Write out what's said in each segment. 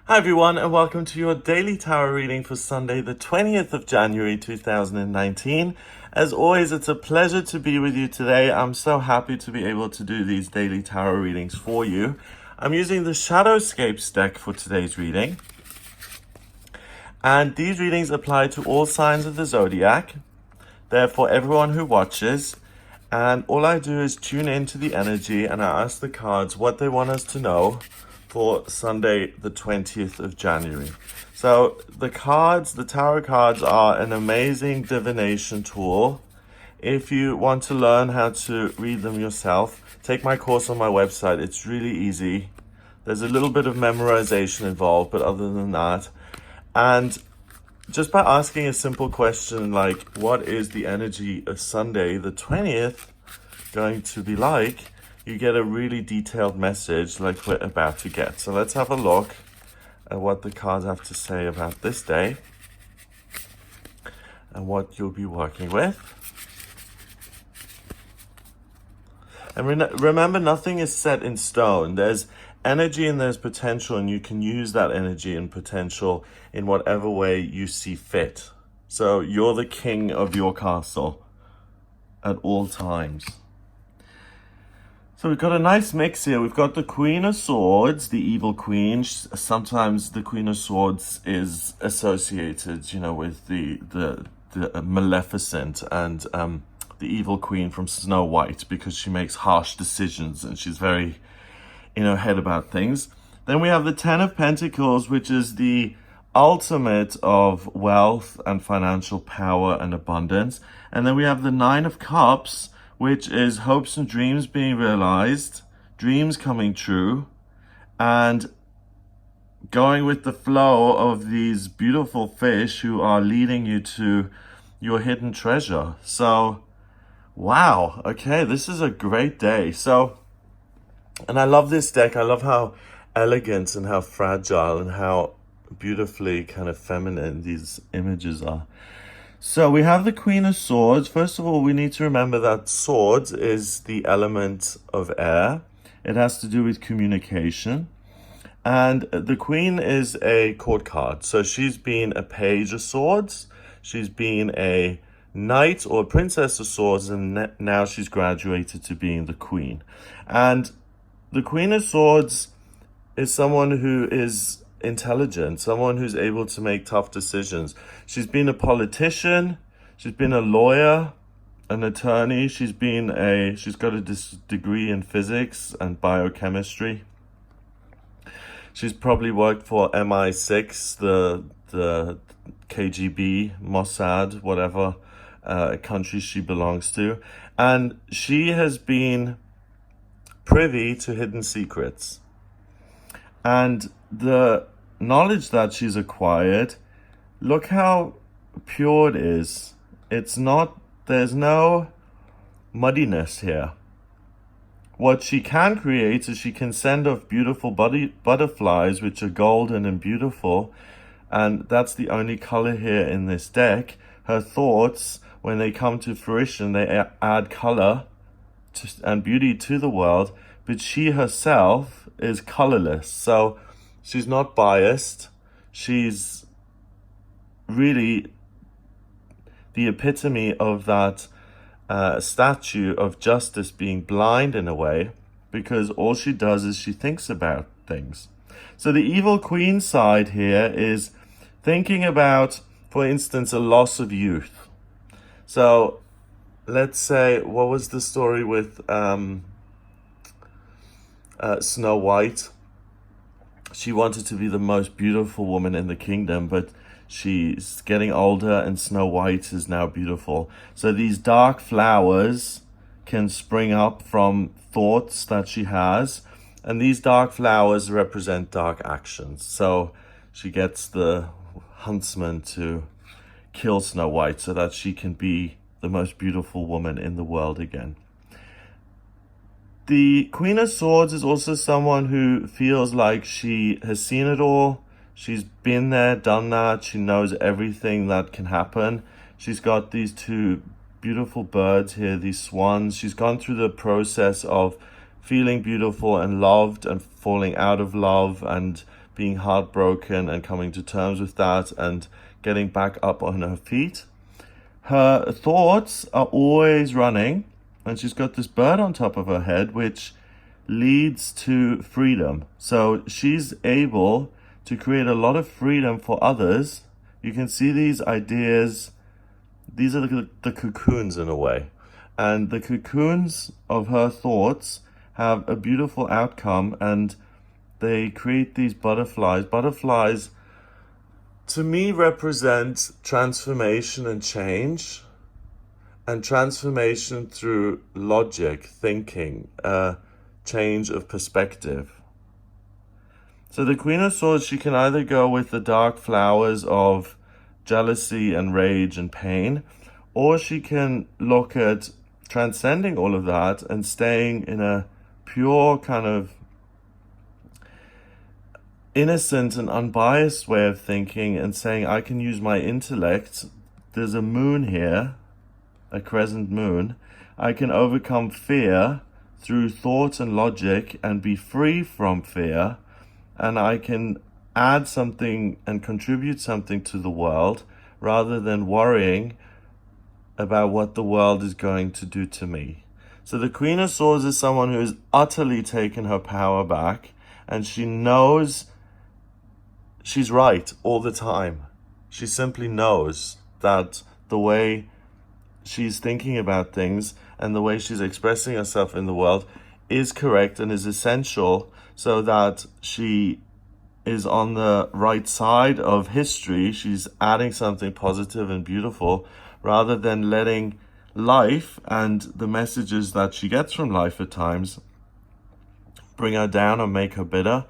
Hi everyone, and welcome to your daily tarot reading for Sunday, the 20th of January 2019. As always, it's a pleasure to be with you today. I'm so happy to be able to do these daily tarot readings for you. I'm using the Shadowscapes deck for today's reading. And these readings apply to all signs of the zodiac. They're for everyone who watches. And all I do is tune into the energy and I ask the cards what they want us to know for Sunday, the 20th of January. So the tarot cards are an amazing divination tool. If you want to learn how to read them yourself, take my course on my website. It's really easy. There's a little bit of memorization involved, but other than that, and just by asking a simple question like, what is the energy of Sunday, the 20th, going to be like? You get a really detailed message like we're about to get. So let's have a look at what the cards have to say about this day and what you'll be working with. And remember, nothing is set in stone. There's energy and there's potential, and you can use that energy and potential in whatever way you see fit. So you're the king of your castle at all times. So we've got a nice mix here. We've got the Queen of Swords, the evil queen. Sometimes the Queen of Swords is associated, with the Maleficent and the evil queen from Snow White, because she makes harsh decisions and she's very in her head about things. Then we have the Ten of Pentacles, which is the ultimate of wealth and financial power and abundance. And then we have the Nine of Cups, which is hopes and dreams being realized, dreams coming true, and going with the flow of these beautiful fish who are leading you to your hidden treasure. So, wow, okay, this is a great day. So, and I love this deck. I love how elegant and how fragile and how beautifully kind of feminine these images are. So we have the Queen of Swords. First of all, we need to remember that swords is the element of air. It has to do with communication. And the Queen is a court card. So she's been a Page of Swords. She's been a Knight or Princess of Swords. And now she's graduated to being the Queen. And the Queen of Swords is someone who is intelligent, someone who's able to make tough decisions. She's been a politician, she's been a lawyer, an attorney, she's got a degree in physics and biochemistry. She's probably worked for MI6, the KGB, Mossad, whatever country she belongs to. And she has been privy to hidden secrets. And the knowledge that she's acquired, look how pure it is. There's no muddiness here. What she can create is she can send off beautiful butterflies, which are golden and beautiful. And that's the only color here in this deck. Her thoughts, when they come to fruition, they add color and beauty to the world. But she herself is colorless. So she's not biased. She's really the epitome of that statue of justice being blind in a way, because all she does is she thinks about things. So the evil queen side here is thinking about, for instance, a loss of youth. So let's say, what was the story with Snow White? She wanted to be the most beautiful woman in the kingdom, but she's getting older and Snow White is now beautiful. So these dark flowers can spring up from thoughts that she has, and these dark flowers represent dark actions. So she gets the huntsman to kill Snow White so that she can be the most beautiful woman in the world again. The Queen of Swords is also someone who feels like she has seen it all. She's been there, done that. She knows everything that can happen. She's got these two beautiful birds here, these swans. She's gone through the process of feeling beautiful and loved and falling out of love and being heartbroken and coming to terms with that and getting back up on her feet. Her thoughts are always running, and she's got this bird on top of her head, which leads to freedom. So she's able to create a lot of freedom for others. You can see these ideas, these are the cocoons in a way. And the cocoons of her thoughts have a beautiful outcome, and they create these butterflies. Butterflies, to me, represent transformation and change, and transformation through logic, thinking, change of perspective. So the Queen of Swords, she can either go with the dark flowers of jealousy and rage and pain, or she can look at transcending all of that and staying in a pure kind of innocent and unbiased way of thinking and saying, I can use my intellect. There's a moon here, a crescent moon. I can overcome fear through thought and logic and be free from fear, and I can add something and contribute something to the world rather than worrying about what the world is going to do to me. So the Queen of Swords is someone who has utterly taken her power back, and she knows she's right all the time. She simply knows that the way she's thinking about things and the way she's expressing herself in the world is correct and is essential, so that she is on the right side of history. She's adding something positive and beautiful rather than letting life and the messages that she gets from life at times bring her down or make her bitter.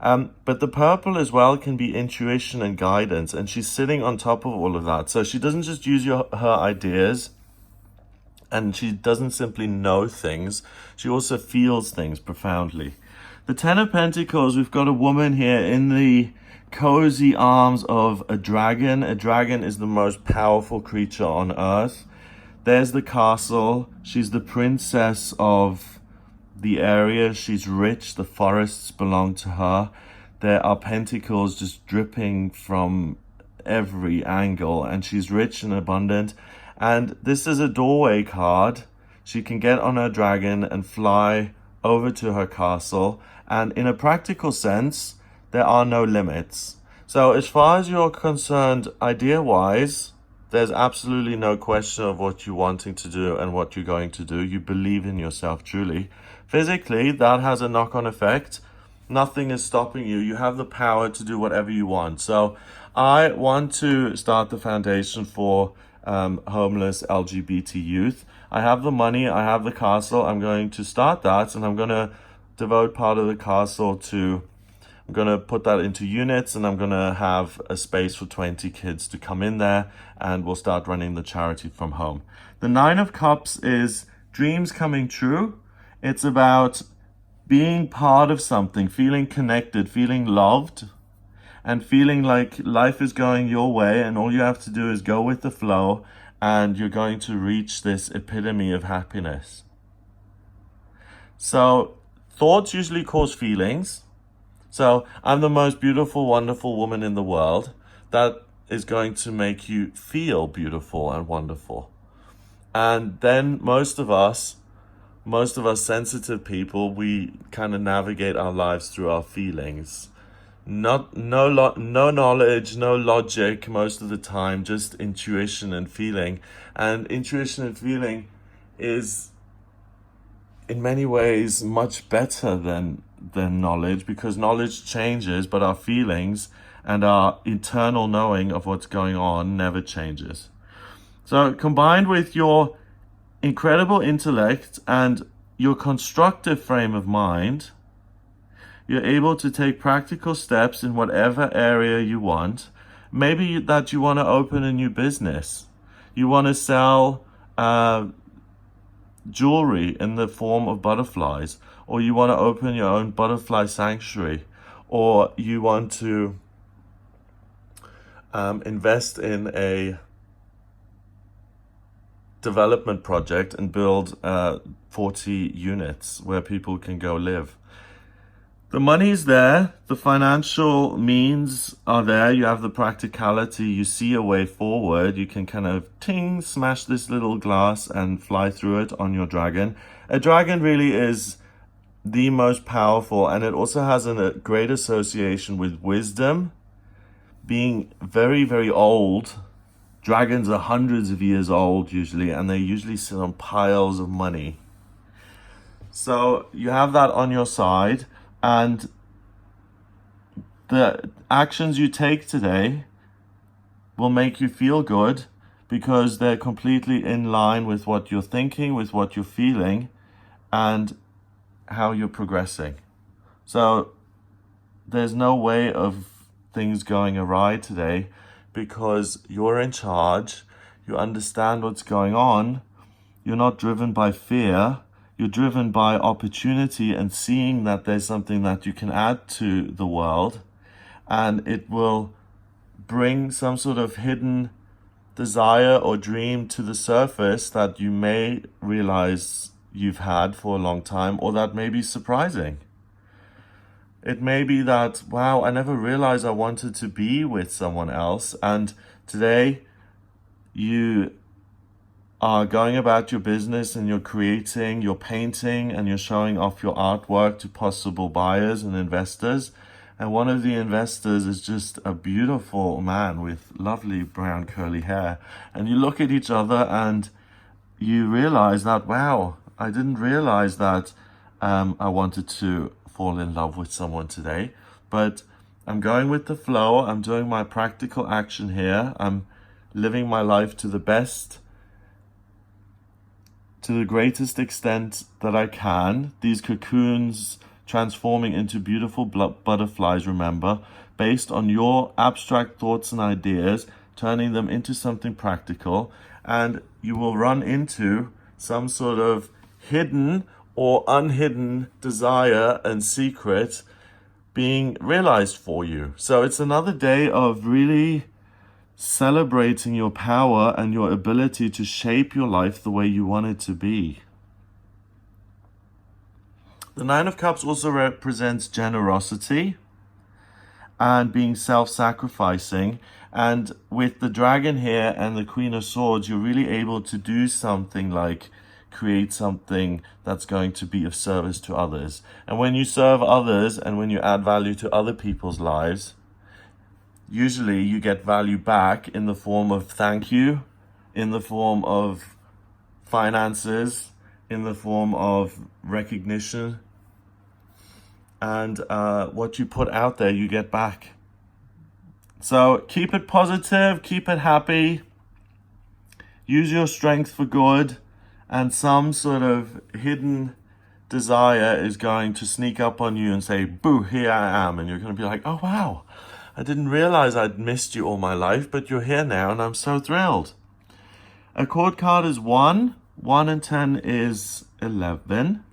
But the purple as well can be intuition and guidance, and she's sitting on top of all of that. So she doesn't just use her ideas, and she doesn't simply know things, she also feels things profoundly. The Ten of Pentacles, we've got a woman here in the cozy arms of a dragon. A dragon is the most powerful creature on earth. There's the castle. She's the princess of the area. She's rich. The forests belong to her. There are pentacles just dripping from every angle, and she's rich and abundant. And this is a doorway card. She can get on her dragon and fly over to her castle. And in a practical sense, there are no limits. So as far as you're concerned, idea-wise, there's absolutely no question of what you're wanting to do and what you're going to do. You believe in yourself truly. Physically, that has a knock-on effect. Nothing is stopping you. You have the power to do whatever you want. So I want to start the foundation for homeless LGBT youth. I have the money. I have the castle. I'm going to start that, and I'm going to devote part of the castle to, I'm going to put that into units, and I'm going to have a space for 20 kids to come in there, and we'll start running the charity from home. The Nine of Cups is dreams coming true. It's about being part of something, feeling connected, feeling loved, and feeling like life is going your way, and all you have to do is go with the flow, and you're going to reach this epitome of happiness. So thoughts usually cause feelings. So I'm the most beautiful, wonderful woman in the world. That is going to make you feel beautiful and wonderful. And then most of us sensitive people, we kind of navigate our lives through our feelings. No knowledge, no logic most of the time, just intuition and feeling. And intuition and feeling is in many ways much better than knowledge, because knowledge changes, but our feelings and our internal knowing of what's going on never changes. So combined with your incredible intellect and your constructive frame of mind, you're able to take practical steps in whatever area you want. Maybe that you want to open a new business. You want to sell jewelry in the form of butterflies, or you want to open your own butterfly sanctuary, or you want to invest in a development project and build 40 units where people can go live. The money's there, the financial means are there, you have the practicality, you see a way forward, you can kind of smash this little glass and fly through it on your dragon. A dragon really is the most powerful, and it also has a great association with wisdom, being very, very old. Dragons are hundreds of years old usually, and they usually sit on piles of money. So you have that on your side, and the actions you take today will make you feel good because they're completely in line with what you're thinking, with what you're feeling, and how you're progressing. So there's no way of things going awry today because you're in charge, you understand what's going on, you're not driven by fear, you're driven by opportunity and seeing that there's something that you can add to the world, and it will bring some sort of hidden desire or dream to the surface that you may realize you've had for a long time, or that may be surprising. It may be that, wow, I never realized I wanted to be with someone else, and today you are going about your business and you're creating, you're painting, and you're showing off your artwork to possible buyers and investors. And one of the investors is just a beautiful man with lovely brown curly hair. And you look at each other and you realize that, wow, I didn't realize that I wanted to fall in love with someone today, but I'm going with the flow. I'm doing my practical action here. I'm living my life to the best, to the greatest extent that I can. These cocoons transforming into beautiful butterflies, remember, based on your abstract thoughts and ideas, turning them into something practical, and you will run into some sort of hidden or unhidden desire and secret being realized for you. So it's another day of really celebrating your power and your ability to shape your life the way you want it to be. The Nine of Cups also represents generosity and being self-sacrificing. And with the dragon here and the Queen of Swords, you're really able to do something like create something that's going to be of service to others. And when you serve others and when you add value to other people's lives, usually you get value back in the form of thank you, in the form of finances, in the form of recognition. And what you put out there, you get back. So keep it positive, keep it happy, use your strength for good, and some sort of hidden desire is going to sneak up on you and say, boo, here I am. And you're going to be like, oh, wow, I didn't realize I'd missed you all my life, but you're here now and I'm so thrilled. A chord card is 1, 1 and 10 is 11,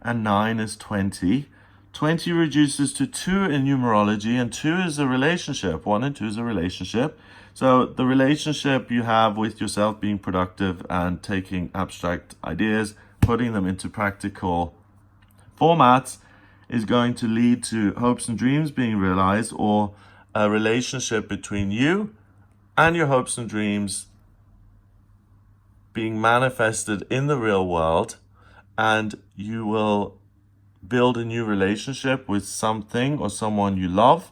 and 9 is 20. 20 reduces to 2 in numerology, and 2 is a relationship. 1 and 2 is a relationship. So the relationship you have with yourself being productive and taking abstract ideas, putting them into practical formats is going to lead to hopes and dreams being realized, or a relationship between you and your hopes and dreams being manifested in the real world, and you will build a new relationship with something or someone you love.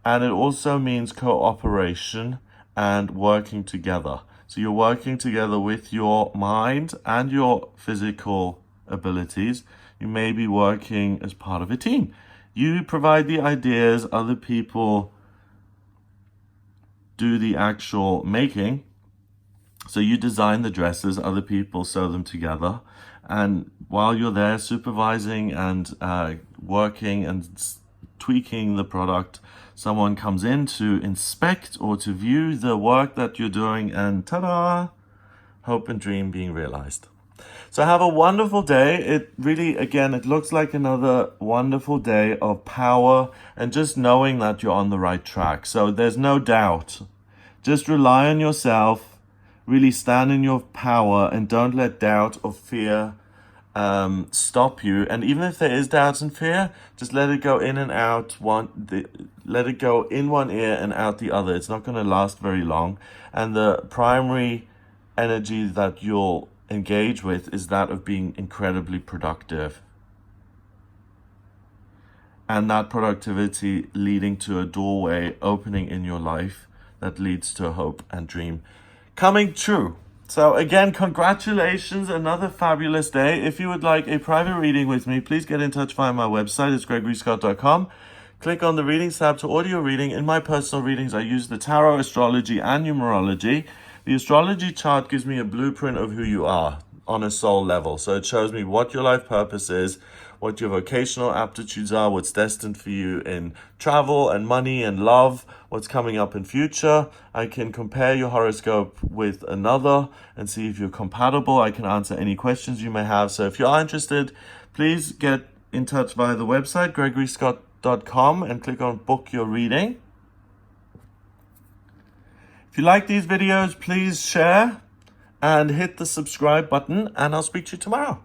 And it also means cooperation and working together. So you're working together with your mind and your physical abilities. You may be working as part of a team. You provide the ideas, other people do the actual making. So you design the dresses, other people sew them together. And while you're there supervising and working and tweaking the product, someone comes in to inspect or to view the work that you're doing, and ta-da, hope and dream being realized. So have a wonderful day. It really, again, it looks like another wonderful day of power and just knowing that you're on the right track. So there's no doubt. Just rely on yourself, really stand in your power, and don't let doubt or fear stop you. And even if there is doubts and fear, just let it go in and out let it go in one ear and out the other. It's not going to last very long. And the primary energy that you'll engage with is that of being incredibly productive, and that productivity leading to a doorway opening in your life that leads to a hope and dream coming true. So again, congratulations, another fabulous day. If you would like a private reading with me, please get in touch via my website. It's gregoryscott.com. Click on the readings tab to order your reading. In my personal readings, I use the tarot, astrology, and numerology. The astrology chart gives me a blueprint of who you are on a soul level. So it shows me what your life purpose is, what your vocational aptitudes are, what's destined for you in travel and money and love, what's coming up in future. I can compare your horoscope with another and see if you're compatible. I can answer any questions you may have. So if you are interested, please get in touch via the website, gregoryscott.com, and click on book your reading. If you like these videos, please share and hit the subscribe button, and I'll speak to you tomorrow.